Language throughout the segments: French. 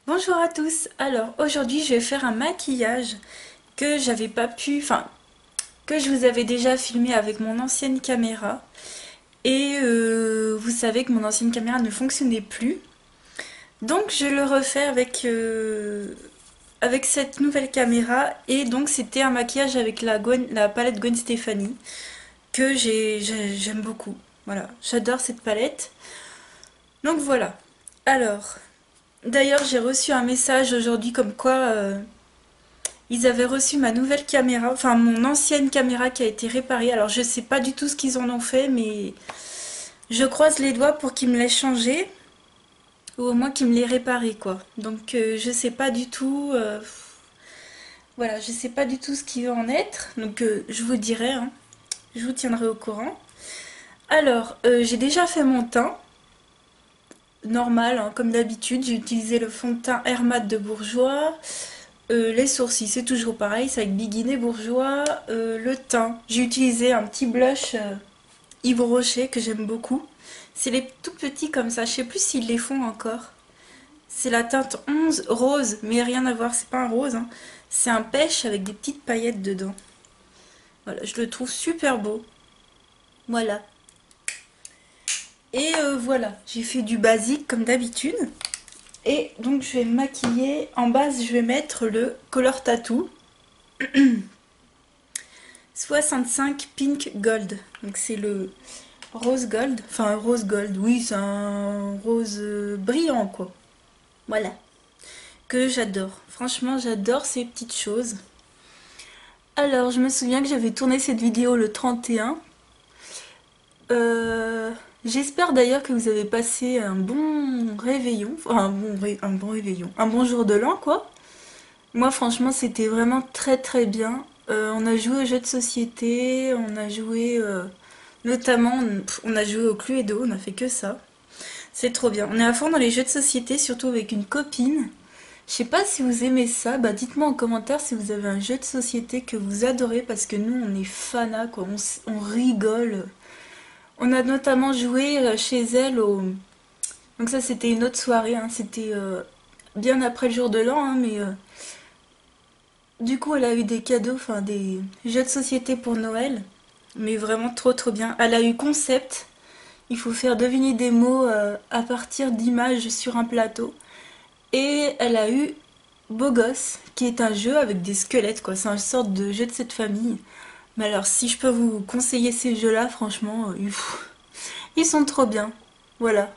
Bonjour à tous. Alors aujourd'hui je vais faire un maquillage que j'avais pas pu, enfin que je vous avais déjà filmé avec mon ancienne caméra. Et vous savez que mon ancienne caméra ne fonctionnait plus. Donc je le refais avec cette nouvelle caméra. Et donc c'était un maquillage avec la palette Gwen Stefani que j'aime beaucoup. Voilà, j'adore cette palette. Donc voilà. Alors, d'ailleurs j'ai reçu un message aujourd'hui comme quoi ils avaient reçu ma nouvelle caméra, enfin mon ancienne caméra qui a été réparée. Alors je sais pas du tout ce qu'ils en ont fait, mais je croise les doigts pour qu'ils me l'aient changée, ou au moins qu'ils me l'aient réparée quoi. Donc je sais pas du tout, voilà, je sais pas du tout ce qui va en être. Donc je vous dirai, hein, je vous tiendrai au courant. Alors j'ai déjà fait mon teint, normal, hein, comme d'habitude. J'ai utilisé le fond de teint Air Mat de Bourjois. Les sourcils, c'est toujours pareil, c'est avec Biguinet Bourgeois. Le teint, j'ai utilisé un petit blush Yves Rocher que j'aime beaucoup. C'est les tout petits comme ça, je sais plus s'ils les font encore. C'est la teinte 11 rose, mais rien à voir, c'est pas un rose, hein. C'est un pêche avec des petites paillettes dedans. Voilà, je le trouve super beau. Voilà. Et voilà, j'ai fait du basique comme d'habitude. Et donc je vais me maquiller. En base, je vais mettre le Color Tattoo 65 Pink Gold. Donc c'est le rose gold. Enfin, rose gold, oui, c'est un rose brillant, quoi. Voilà. Que j'adore. Franchement, j'adore ces petites choses. Alors, je me souviens que j'avais tourné cette vidéo le 31. Euh, J'espère d'ailleurs que vous avez passé un bon réveillon. Enfin, un bon réveillon. Un bon jour de l'an, quoi. Moi, franchement, c'était vraiment très très bien. On a joué aux jeux de société, on a joué notamment, on a joué au Cluedo, on a fait que ça. C'est trop bien. On est à fond dans les jeux de société, surtout avec une copine. Je sais pas si vous aimez ça, bah dites-moi en commentaire si vous avez un jeu de société que vous adorez parce que nous on est fanas quoi, on rigole. On a notamment joué chez elle au... Donc ça c'était une autre soirée, hein. C'était bien après le jour de l'an, hein, mais du coup elle a eu des cadeaux, enfin des jeux de société pour Noël. Mais vraiment trop trop bien. Elle a eu concept. Il faut faire deviner des mots à partir d'images sur un plateau. Et elle a eu Beau Gosse, qui est un jeu avec des squelettes, quoi. C'est une sorte de jeu de cette famille. Mais alors, si je peux vous conseiller ces jeux-là, franchement, ils sont trop bien. Voilà.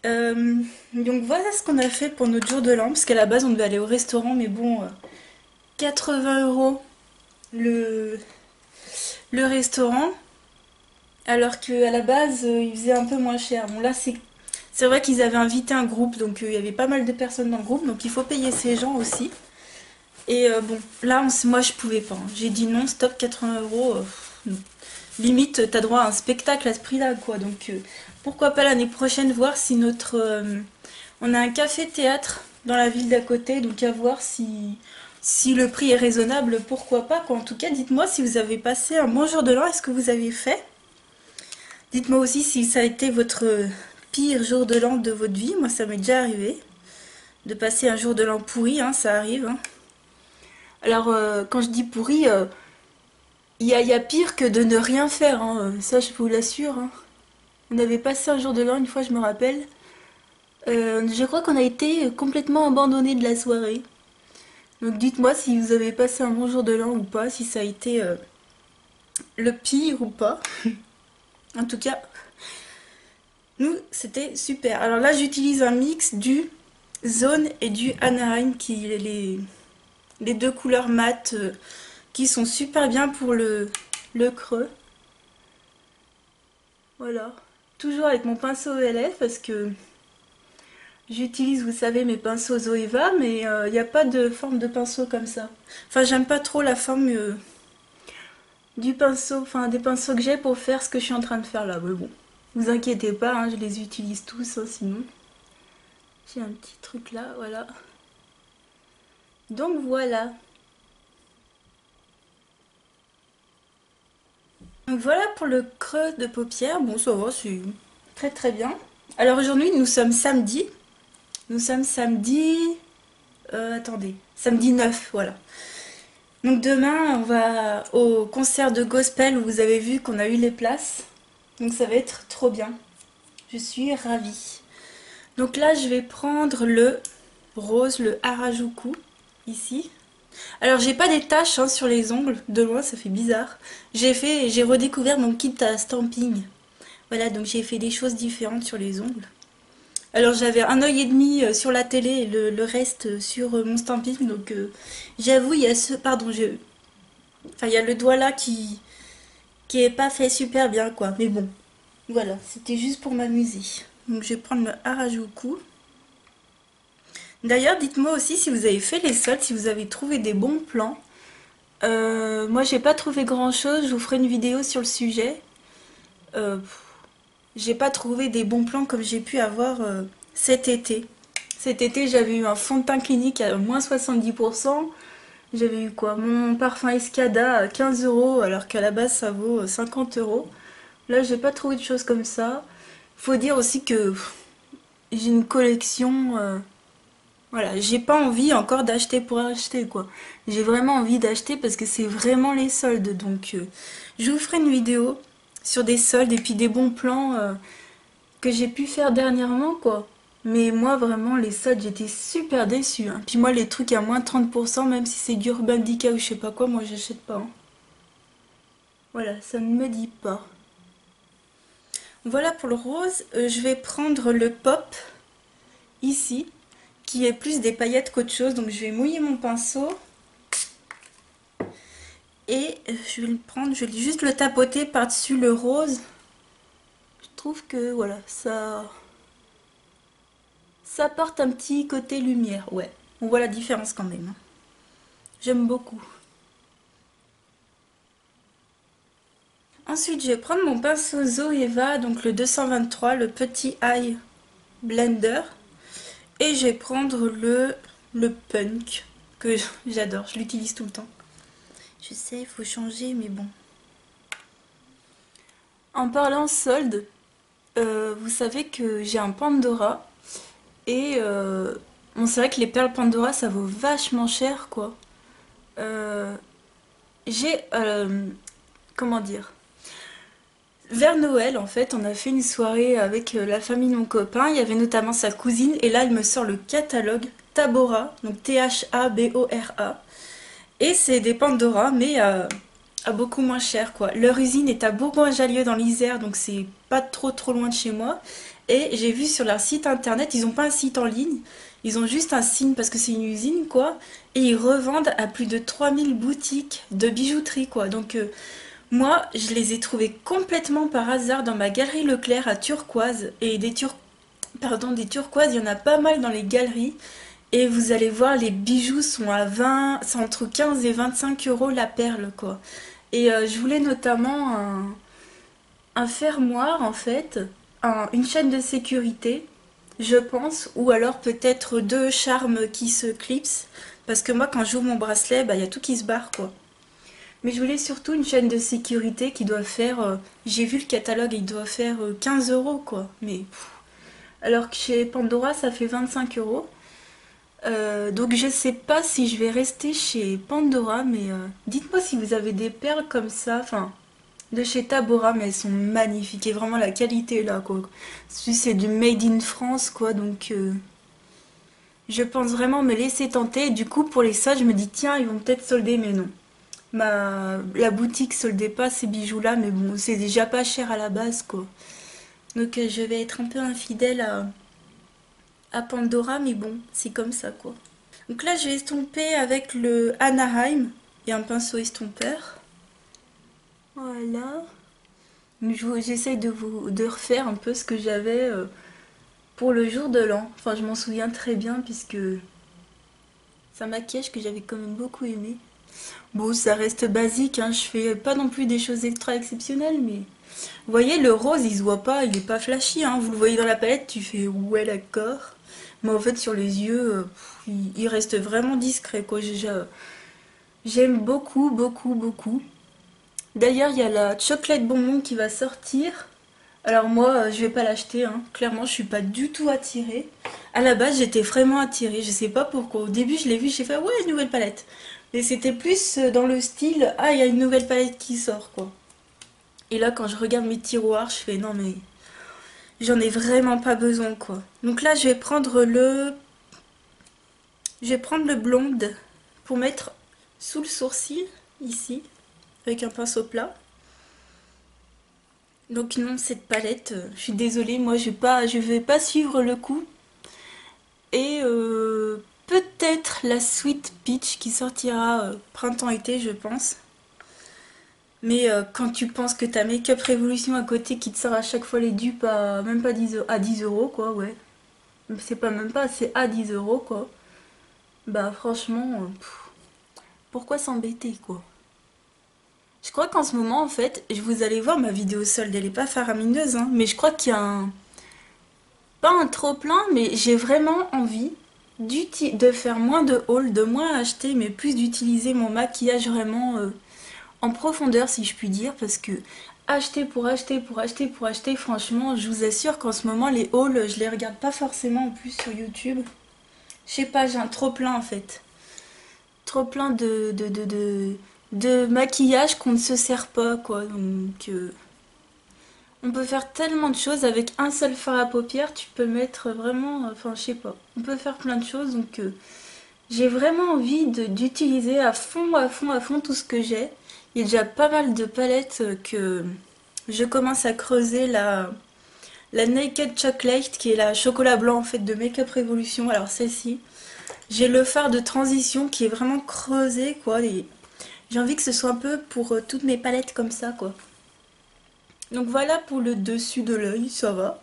Euh, donc voilà ce qu'on a fait pour notre jour de l'an, parce qu'à la base on devait aller au restaurant, mais bon, 80 € le, le restaurant, alors qu'à la base il faisait un peu moins cher. Bon là c'est vrai qu'ils avaient invité un groupe, donc il y avait pas mal de personnes dans le groupe, donc il faut payer ces gens aussi. Et bon, là, moi, je pouvais pas, hein. J'ai dit non, stop, 80 €. Non. Limite, t'as droit à un spectacle à ce prix-là, quoi. Donc, pourquoi pas l'année prochaine voir si on a un café-théâtre dans la ville d'à côté, donc à voir si le prix est raisonnable, pourquoi pas, quoi. En tout cas, dites-moi si vous avez passé un bon jour de l'an, est-ce que vous avez fait? Dites-moi aussi si ça a été votre pire jour de l'an de votre vie. Moi, ça m'est déjà arrivé de passer un jour de l'an pourri, hein, ça arrive, hein. Alors, quand je dis pourri, il y a pire que de ne rien faire, hein, ça je vous l'assure, hein. On avait passé un jour de l'an une fois, je me rappelle. Je crois qu'on a été complètement abandonné de la soirée. Donc dites-moi si vous avez passé un bon jour de l'an ou pas, si ça a été le pire ou pas. En tout cas, nous, c'était super. Alors là, j'utilise un mix du Zone et du Anaheim, qui est les deux couleurs mates qui sont super bien pour le creux. Voilà. Toujours avec mon pinceau ELF parce que j'utilise, vous savez, mes pinceaux Zoeva, mais il n'y a pas de forme de pinceau comme ça. Enfin, j'aime pas trop la forme du pinceau, enfin des pinceaux que j'ai pour faire ce que je suis en train de faire là. Mais bon, vous inquiétez pas, hein, je les utilise tous, hein, sinon. J'ai un petit truc là, voilà. Donc voilà. Donc voilà pour le creux de paupière. Bon, ça va, c'est très très bien. Alors aujourd'hui, nous sommes samedi. Nous sommes samedi... attendez, samedi 9, voilà. Donc demain, on va au concert de gospel où vous avez vu qu'on a eu les places. Donc ça va être trop bien. Je suis ravie. Donc là, je vais prendre le rose, le Harajuku, ici. Alors j'ai pas des taches hein, sur les ongles, de loin ça fait bizarre. J'ai redécouvert mon kit à stamping. Voilà, donc j'ai fait des choses différentes sur les ongles. Alors j'avais un œil et demi sur la télé et le reste sur mon stamping, donc j'avoue il y a ce... Pardon, enfin il y a le doigt là qui est pas fait super bien quoi, mais bon, voilà, c'était juste pour m'amuser. Donc je vais prendre le Harajuku. D'ailleurs, dites-moi aussi si vous avez fait les soldes, si vous avez trouvé des bons plans. Moi, j'ai pas trouvé grand-chose. Je vous ferai une vidéo sur le sujet. Euh, j'ai pas trouvé des bons plans comme j'ai pu avoir cet été. Cet été, j'avais eu un fond de teint clinique à moins 70%. J'avais eu quoi? Mon parfum Escada à 15 euros, alors qu'à la base, ça vaut 50 euros. Là, j'ai pas trouvé de choses comme ça. Faut dire aussi que j'ai une collection... voilà, j'ai pas envie encore d'acheter pour acheter quoi. J'ai vraiment envie d'acheter parce que c'est vraiment les soldes. Donc je vous ferai une vidéo sur des soldes et puis des bons plans que j'ai pu faire dernièrement quoi. Mais moi vraiment les soldes j'étais super déçue. Hein. Puis moi les trucs à moins 30%, même si c'est du Urban Decay ou je sais pas quoi, moi j'achète pas. Hein. Voilà, ça ne me dit pas. Voilà pour le rose. Je vais prendre le pop ici, qui est plus des paillettes qu'autre chose. Donc je vais mouiller mon pinceau. Et je vais le prendre, je vais juste le tapoter par-dessus le rose. Je trouve que voilà, ça apporte un petit côté lumière. Ouais, on voit la différence quand même. J'aime beaucoup. Ensuite, je vais prendre mon pinceau Zoeva, donc le 223, le petit eye blender. Et je vais prendre le punk, que j'adore, je l'utilise tout le temps. Je sais, il faut changer, mais bon. En parlant solde, vous savez que j'ai un Pandora. Et bon, c'est vrai que les perles Pandora, ça vaut vachement cher, quoi. J'ai... comment dire? Vers Noël, en fait, on a fait une soirée avec la famille de mon copain. Il y avait notamment sa cousine. Et là, elle me sort le catalogue Tabora, donc T-H-A-B-O-R-A. Et c'est des Pandora, mais à beaucoup moins cher, quoi. Leur usine est à Bourgoin-Jallieu dans l'Isère, donc c'est pas trop loin de chez moi. Et j'ai vu sur leur site internet, ils ont pas un site en ligne, ils ont juste un signe parce que c'est une usine, quoi. Et ils revendent à plus de 3000 boutiques de bijouterie, quoi. Donc moi, je les ai trouvés complètement par hasard dans ma galerie Leclerc à Turquoise. Et des turquoises, il y en a pas mal dans les galeries. Et vous allez voir, les bijoux sont à 20, c'est entre 15 et 25 euros la perle, quoi. Et je voulais notamment un fermoir, en fait, une chaîne de sécurité, je pense, ou alors peut-être deux charmes qui se clipsent, parce que moi, quand j'ouvre mon bracelet, bah, y a tout qui se barre, quoi. Mais je voulais surtout une chaîne de sécurité qui doit faire, j'ai vu le catalogue, il doit faire 15 euros, quoi. Mais, alors que chez Pandora, ça fait 25 euros. Donc je sais pas si je vais rester chez Pandora, mais dites-moi si vous avez des perles comme ça, enfin de chez Tabora, mais elles sont magnifiques et vraiment la qualité est là quoi. C'est du made in France quoi, donc je pense vraiment me laisser tenter. Et du coup pour les soldes, je me dis tiens ils vont peut-être solder, mais non. La boutique soldait pas ces bijoux là, mais bon c'est déjà pas cher à la base quoi. Donc je vais être un peu infidèle à Pandora, mais bon, c'est comme ça quoi. Donc là, je vais estomper avec le Anaheim et un pinceau estompeur. Voilà. J'essaye de refaire un peu ce que j'avais pour le jour de l'an. Enfin, je m'en souviens très bien puisque c'est un maquillage que j'avais quand même beaucoup aimé. Bon, ça reste basique, hein. Je fais pas non plus des choses extra exceptionnelles, mais... Vous voyez, le rose, il se voit pas, il est pas flashy, hein. Vous le voyez dans la palette, tu fais ouais, d'accord. Mais en fait, sur les yeux, il reste vraiment discret, quoi. J'aime beaucoup, beaucoup, beaucoup. D'ailleurs, il y a la chocolate bonbon qui va sortir. Alors moi, je vais pas l'acheter, hein. Clairement, je suis pas du tout attirée. À la base, j'étais vraiment attirée, je sais pas pourquoi. Au début, je l'ai vu, j'ai fait ouais, une nouvelle palette. Mais c'était plus dans le style, ah, il y a une nouvelle palette qui sort, quoi. Et là, quand je regarde mes tiroirs, je fais non, mais j'en ai vraiment pas besoin, quoi. Donc là, je vais prendre le blonde pour mettre sous le sourcil, ici, avec un pinceau plat. Donc non, cette palette, je suis désolée, moi je vais pas suivre le coup. Et peut-être la Sweet Peach qui sortira printemps-été, je pense. Mais quand tu penses que t'as Make-up Revolution à côté qui te sort à chaque fois les dupes à même pas 10 à 10 euros, quoi, ouais. C'est pas même pas, c'est à 10 euros, quoi. Bah franchement, pourquoi s'embêter, quoi. Je crois qu'en ce moment, en fait, vous allez voir ma vidéo solde, elle est pas faramineuse, hein, mais je crois qu'il y a un... Pas un trop plein, mais j'ai vraiment envie de faire moins de haul, de moins acheter, mais plus d'utiliser mon maquillage vraiment en profondeur, si je puis dire, parce que acheter pour acheter, pour acheter, pour acheter, franchement, je vous assure qu'en ce moment, les hauls, je les regarde pas forcément en plus sur YouTube. Je sais pas, j'ai un trop plein en fait. Trop plein de maquillage qu'on ne se sert pas, quoi. Donc, on peut faire tellement de choses avec un seul fard à paupières. Tu peux mettre vraiment, enfin, je sais pas. On peut faire plein de choses, donc j'ai vraiment envie d'utiliser à fond, à fond, à fond tout ce que j'ai. Il y a déjà pas mal de palettes que je commence à creuser. La Naked Chocolate, qui est la chocolat blanc en fait de Make-up Revolution. Alors celle-ci. J'ai le fard de transition qui est vraiment creusé, quoi. Et j'ai envie que ce soit un peu pour toutes mes palettes comme ça, quoi. Donc voilà pour le dessus de l'œil, ça va.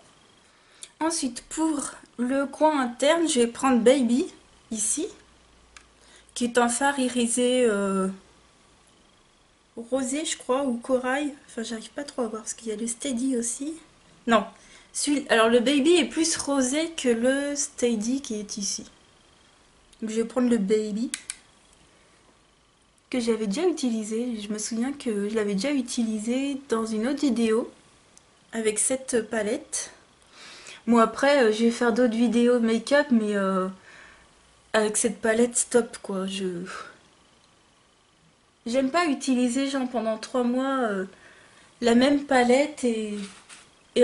Ensuite, pour le coin interne, je vais prendre Baby, ici, qui est un fard irisé rosé, je crois, ou corail. Enfin, j'arrive pas trop à voir, parce qu'il y a le Steady aussi. Non, alors le Baby est plus rosé que le Steady qui est ici. Donc je vais prendre le Baby, que j'avais déjà utilisé. Je me souviens que je l'avais déjà utilisé dans une autre vidéo, avec cette palette. Bon après, je vais faire d'autres vidéos make-up, mais avec cette palette, stop quoi. J'aime pas utiliser genre pendant 3 mois la même palette et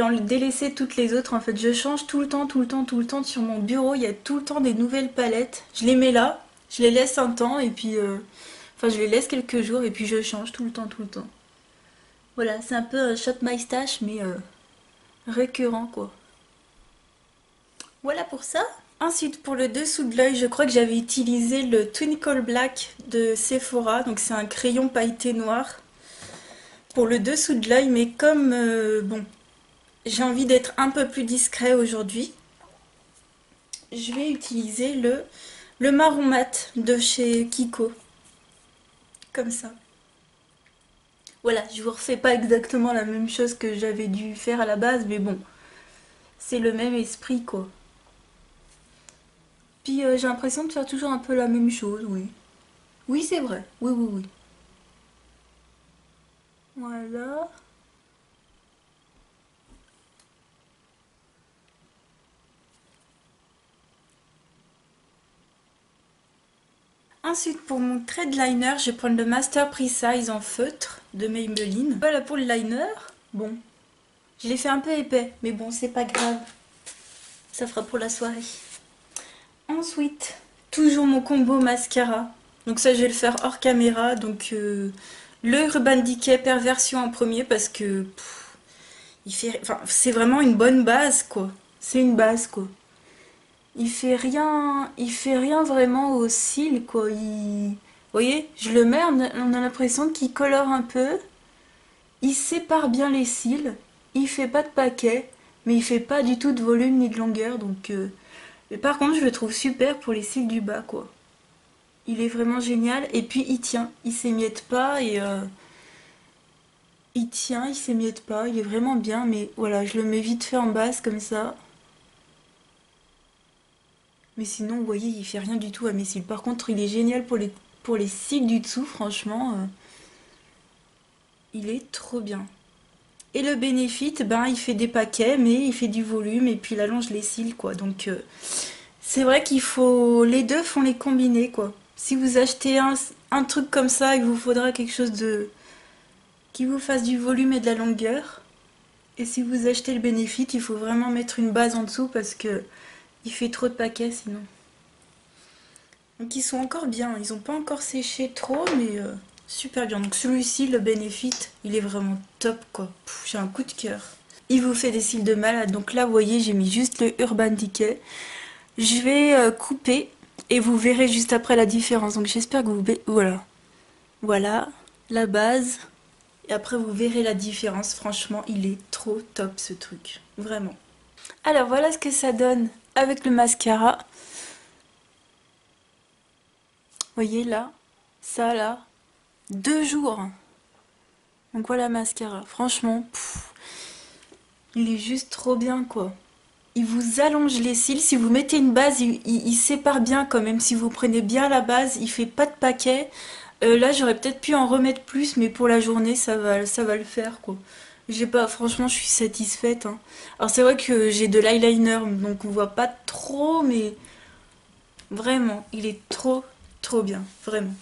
en délaisser toutes les autres. En fait, je change tout le temps, tout le temps, tout le temps. Sur mon bureau, il y a tout le temps des nouvelles palettes. Je les mets là, je les laisse un temps et puis... enfin, je les laisse quelques jours et puis je change tout le temps, tout le temps. Voilà, c'est un peu Shop My Stash, mais récurrent quoi. Voilà pour ça. Ensuite, pour le dessous de l'œil, je crois que j'avais utilisé le Twinkle Black de Sephora. Donc c'est un crayon pailleté noir pour le dessous de l'œil. Mais comme, bon, j'ai envie d'être un peu plus discret aujourd'hui, je vais utiliser le marron mat de chez Kiko. Comme ça. Voilà, je vous refais pas exactement la même chose que j'avais dû faire à la base, mais bon, c'est le même esprit quoi. Puis j'ai l'impression de faire toujours un peu la même chose, oui. Oui, c'est vrai. Oui, oui, oui. Voilà. Ensuite, pour mon trait de liner, je vais prendre le Master Precise en feutre de Maybelline. Voilà pour le liner. Bon, je l'ai fait un peu épais, mais bon, c'est pas grave. Ça fera pour la soirée. Ensuite, toujours mon combo mascara. Donc ça, je vais le faire hors caméra. Donc le Urban Decay Perversion en premier parce que enfin, c'est vraiment une bonne base, quoi. C'est une base, quoi. Il fait rien vraiment aux cils, quoi. Vous voyez, je le mets, on a l'impression qu'il colore un peu. Il sépare bien les cils. Il fait pas de paquet, mais il fait pas du tout de volume ni de longueur, donc... Mais par contre, je le trouve super pour les cils du bas, quoi. Il est vraiment génial, et puis il tient, il s'émiette pas, et... il tient, il s'émiette pas, il est vraiment bien, mais voilà, je le mets vite fait en base, comme ça. Mais sinon, vous voyez, il fait rien du tout à mes cils. Par contre, il est génial pour les cils du dessous, franchement. Il est trop bien. Et le Benefit, ben il fait des paquets, mais il fait du volume et puis il allonge les cils, quoi. Donc c'est vrai qu'il faut... Les deux font les combiner, quoi. Si vous achetez un truc comme ça, il vous faudra quelque chose de... qui vous fasse du volume et de la longueur. Et si vous achetez le Benefit, il faut vraiment mettre une base en dessous parce que il fait trop de paquets sinon. Donc ils sont encore bien, ils n'ont pas encore séché trop, mais super bien. Donc celui-ci, le Benefit, il est vraiment top quoi. J'ai un coup de cœur. Il vous fait des cils de malade. Donc là, vous voyez, j'ai mis juste le Urban Decay. Je vais couper et vous verrez juste après la différence. Donc j'espère que vous... Voilà. Voilà, la base. Et après, vous verrez la différence. Franchement, il est trop top ce truc. Vraiment. Alors voilà ce que ça donne avec le mascara. Vous voyez là, ça là, 2 jours. Donc voilà mascara. Franchement, il est juste trop bien quoi. Il vous allonge les cils. Si vous mettez une base, il sépare bien quand même. Si vous prenez bien la base, il fait pas de paquet. Là j'aurais peut-être pu en remettre plus, mais pour la journée ça va le faire quoi. J'ai pas, franchement je suis satisfaite. Hein. Alors c'est vrai que j'ai de l'eyeliner, donc on voit pas trop, mais vraiment, il est trop bien, vraiment.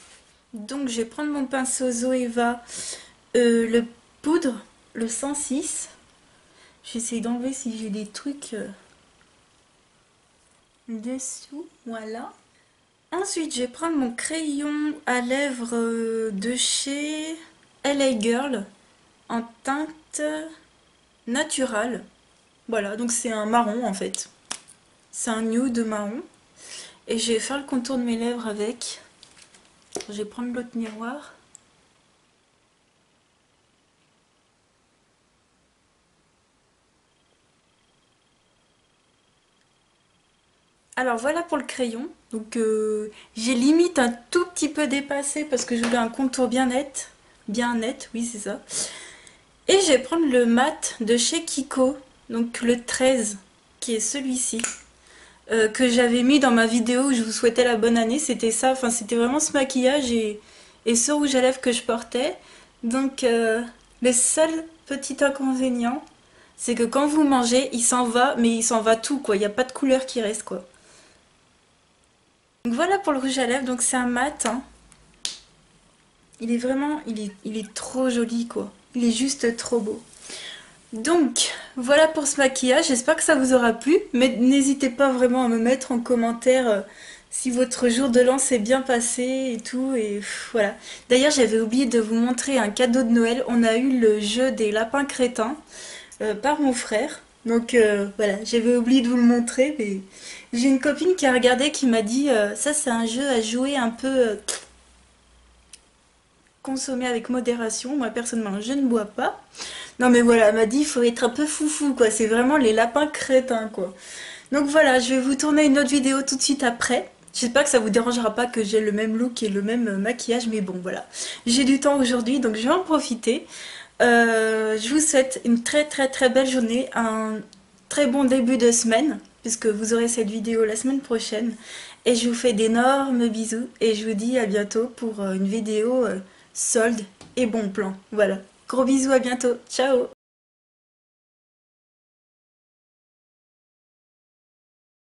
Donc je vais prendre mon pinceau Zoeva, le poudre, le 106. J'essaie d'enlever si j'ai des trucs dessous, voilà. Ensuite, je vais prendre mon crayon à lèvres de chez LA Girl en teinte naturale. Voilà, donc c'est un marron en fait. C'est un nude marron. Et je vais faire le contour de mes lèvres avec. Je vais prendre l'autre miroir. Alors voilà pour le crayon. Donc j'ai limite un tout petit peu dépassé parce que je voulais un contour bien net. Bien net, oui c'est ça. Et je vais prendre le mat de chez Kiko. Donc le 13, qui est celui-ci. Que j'avais mis dans ma vidéo où je vous souhaitais la bonne année. C'était ça, enfin c'était vraiment ce maquillage et ce rouge à lèvres que je portais. Donc le seul petit inconvénient, c'est que quand vous mangez, il s'en va, mais il s'en va tout quoi. Il n'y a pas de couleur qui reste quoi. Donc voilà pour le rouge à lèvres, donc c'est un mat. Hein. Il est vraiment, il est trop joli quoi. Il est juste trop beau. Donc voilà pour ce maquillage, j'espère que ça vous aura plu. Mais n'hésitez pas vraiment à me mettre en commentaire si votre jour de l'an s'est bien passé et tout. Et voilà. D'ailleurs j'avais oublié de vous montrer un cadeau de Noël. On a eu le jeu des lapins crétins par mon frère. Donc voilà, j'avais oublié de vous le montrer, mais j'ai une copine qui a regardé qui m'a dit ça c'est un jeu à jouer un peu consommer avec modération. Moi personnellement je ne bois pas. Non mais voilà, elle m'a dit il faut être un peu foufou quoi, c'est vraiment les lapins crétins quoi. Donc voilà, je vais vous tourner une autre vidéo tout de suite après. J'espère que ça vous dérangera pas que j'ai le même look et le même maquillage, mais bon voilà. J'ai du temps aujourd'hui donc je vais en profiter. Je vous souhaite une très belle journée, un très bon début de semaine, puisque vous aurez cette vidéo la semaine prochaine. Et je vous fais d'énormes bisous et je vous dis à bientôt pour une vidéo solde et bon plan. Voilà, gros bisous, à bientôt, ciao!